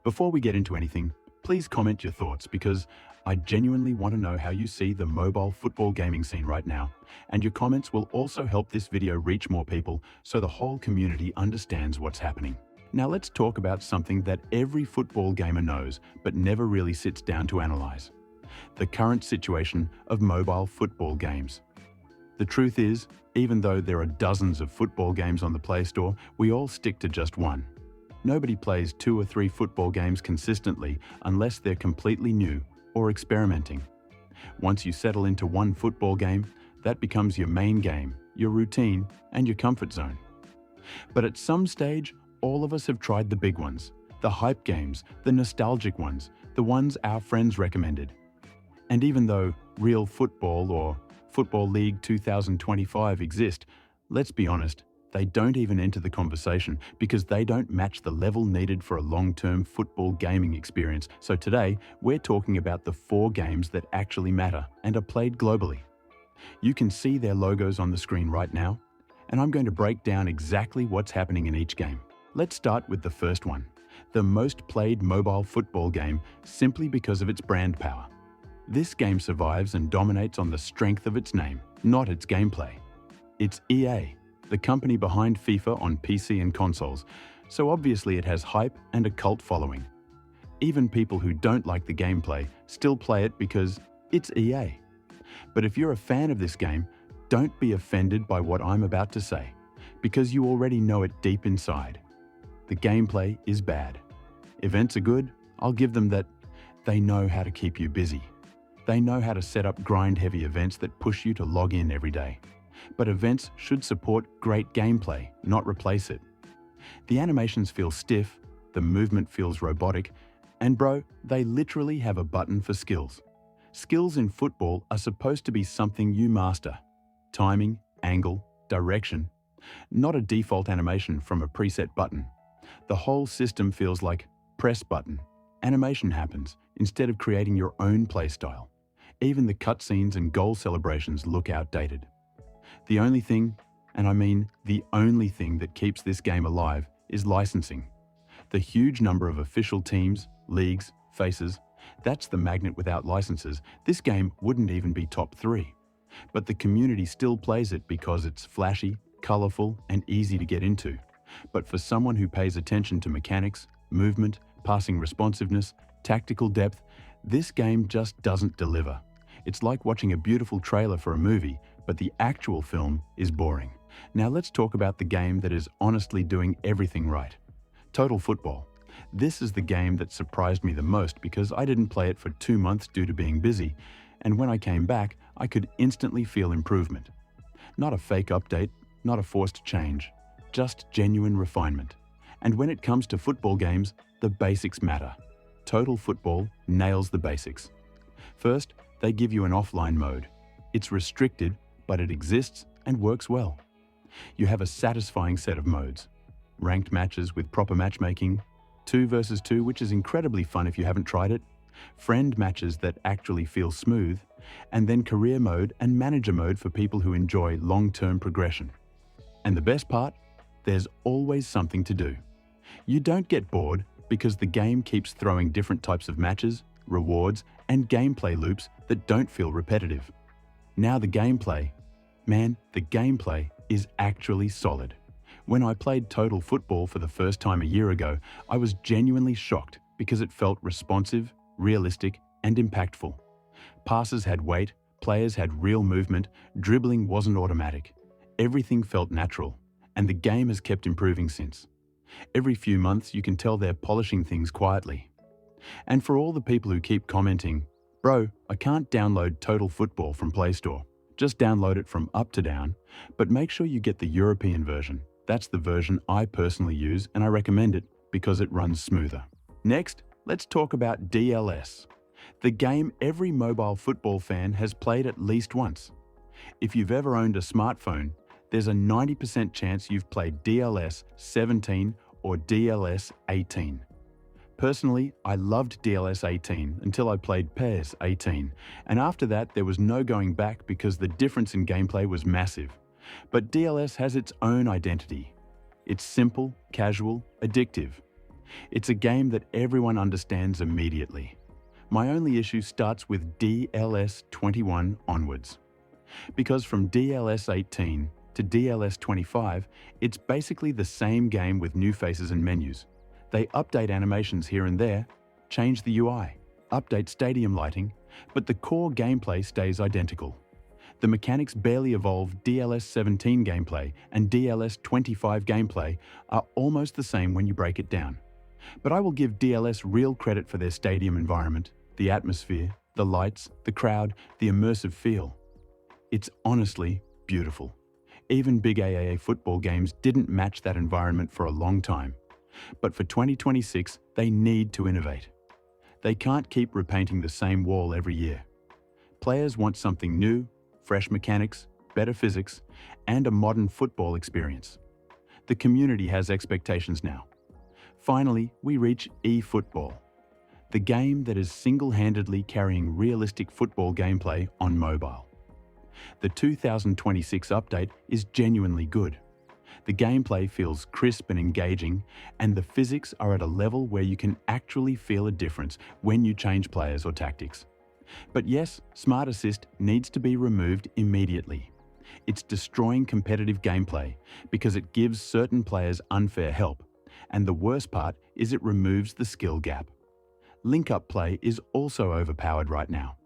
Before we get into anything, please comment your thoughts because I genuinely want to know how you see the mobile football gaming scene right now. And your comments will also help this video reach more people so the whole community understands what's happening. Now let's talk about something that every football gamer knows but never really sits down to analyze: the current situation of mobile football games. The truth is, even though there are dozens of football games on the Play Store, we all stick to just one. Nobody plays 2 or 3 football games consistently unless they're completely new or experimenting. Once you settle into one football game, that becomes your main game, your routine, and your comfort zone. But at some stage, all of us have tried the big ones, the hype games, the nostalgic ones, the ones our friends recommended. And even though Real Football or Football League 2025 exist, let's be honest, they don't even enter the conversation because they don't match the level needed for a long-term football gaming experience. So today, we're talking about the 4 games that actually matter and are played globally. You can see their logos on the screen right now, and I'm going to break down exactly what's happening in each game. Let's start with the first one, the most played mobile football game simply because of its brand power. This game survives and dominates on the strength of its name, not its gameplay. It's EA, the company behind FIFA on PC and consoles, so obviously it has hype and a cult following. Even people who don't like the gameplay still play it because it's EA. But if you're a fan of this game, don't be offended by what I'm about to say, because you already know it deep inside. The gameplay is bad. Events are good, I'll give them that. They know how to keep you busy. They know how to set up grind-heavy events that push you to log in every day. But events should support great gameplay, not replace it. The animations feel stiff, the movement feels robotic, and bro, they literally have a button for skills. Skills in football are supposed to be something you master. Timing, angle, direction. Not a default animation from a preset button. The whole system feels like press button. Animation happens instead of creating your own playstyle. Even the cutscenes and goal celebrations look outdated. The only thing, and I mean the only thing that keeps this game alive is licensing. The huge number of official teams, leagues, faces, that's the magnet. Without licenses, this game wouldn't even be top 3. But the community still plays it because it's flashy, colorful, and easy to get into. But for someone who pays attention to mechanics, movement, passing responsiveness, tactical depth, this game just doesn't deliver. It's like watching a beautiful trailer for a movie, but the actual film is boring. Now let's talk about the game that is honestly doing everything right. Total Football. This is the game that surprised me the most because I didn't play it for 2 months due to being busy, and when I came back, I could instantly feel improvement. Not a fake update, not a forced change, just genuine refinement. And when it comes to football games, the basics matter. Total Football nails the basics. First, they give you an offline mode. It's restricted, but it exists and works well. You have a satisfying set of modes. Ranked matches with proper matchmaking, 2 versus 2, which is incredibly fun if you haven't tried it, friend matches that actually feel smooth, and then career mode and manager mode for people who enjoy long-term progression. And the best part? There's always something to do. You don't get bored because the game keeps throwing different types of matches, rewards, and gameplay loops that don't feel repetitive. Now the gameplay. Man, the gameplay is actually solid. When I played Total Football for the first time a year ago, I was genuinely shocked because it felt responsive, realistic, and impactful. Passes had weight, players had real movement, dribbling wasn't automatic. Everything felt natural, and the game has kept improving since. Every few months you can tell they're polishing things quietly. And for all the people who keep commenting, "Bro, I can't download Total Football from Play Store. Just download it from up to down, but make sure you get the European version." That's the version I personally use, and I recommend it because it runs smoother. Next, let's talk about DLS, the game every mobile football fan has played at least once. If you've ever owned a smartphone, there's a 90% chance you've played DLS 17 or DLS 18. Personally, I loved DLS 18 until I played PES 18, and after that there was no going back because the difference in gameplay was massive. But DLS has its own identity. It's simple, casual, addictive. It's a game that everyone understands immediately. My only issue starts with DLS 21 onwards. Because from DLS 18 to DLS 25, it's basically the same game with new faces and menus. They update animations here and there, change the UI, update stadium lighting, but the core gameplay stays identical. The mechanics barely evolve. DLS 17 gameplay and DLS 25 gameplay are almost the same when you break it down. But I will give DLS real credit for their stadium environment, the atmosphere, the lights, the crowd, the immersive feel. It's honestly beautiful. Even big AAA football games didn't match that environment for a long time. But for 2026, they need to innovate. They can't keep repainting the same wall every year. Players want something new, fresh mechanics, better physics, and a modern football experience. The community has expectations now. Finally, we reach eFootball, the game that is single-handedly carrying realistic football gameplay on mobile. The 2026 update is genuinely good. The gameplay feels crisp and engaging, and the physics are at a level where you can actually feel a difference when you change players or tactics. But yes, Smart Assist needs to be removed immediately. It's destroying competitive gameplay because it gives certain players unfair help, and the worst part is it removes the skill gap. Link-up play is also overpowered right now.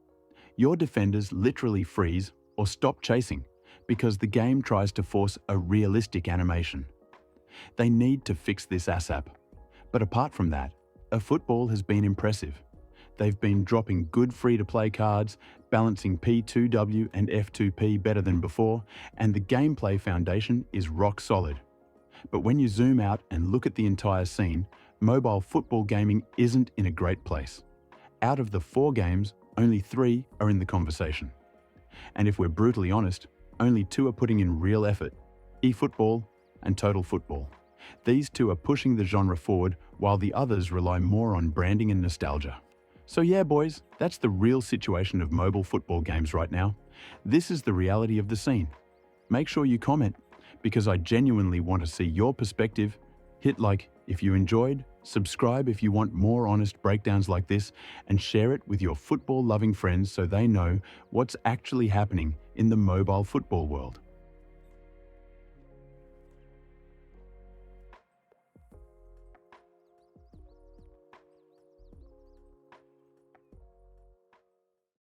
Your defenders literally freeze or stop chasing because the game tries to force a realistic animation. They need to fix this ASAP. But apart from that, eFootball has been impressive. They've been dropping good free-to-play cards, balancing P2W and F2P better than before, and the gameplay foundation is rock solid. But when you zoom out and look at the entire scene, mobile football gaming isn't in a great place. Out of the 4 games, only 3 are in the conversation. And if we're brutally honest, only 2 are putting in real effort: eFootball and Total Football. These 2 are pushing the genre forward, while the others rely more on branding and nostalgia. So yeah, boys, that's the real situation of mobile football games right now. This is the reality of the scene. Make sure you comment, because I genuinely want to see your perspective. Hit like if you enjoyed, subscribe if you want more honest breakdowns like this, and share it with your football-loving friends so they know what's actually happening in the mobile football world.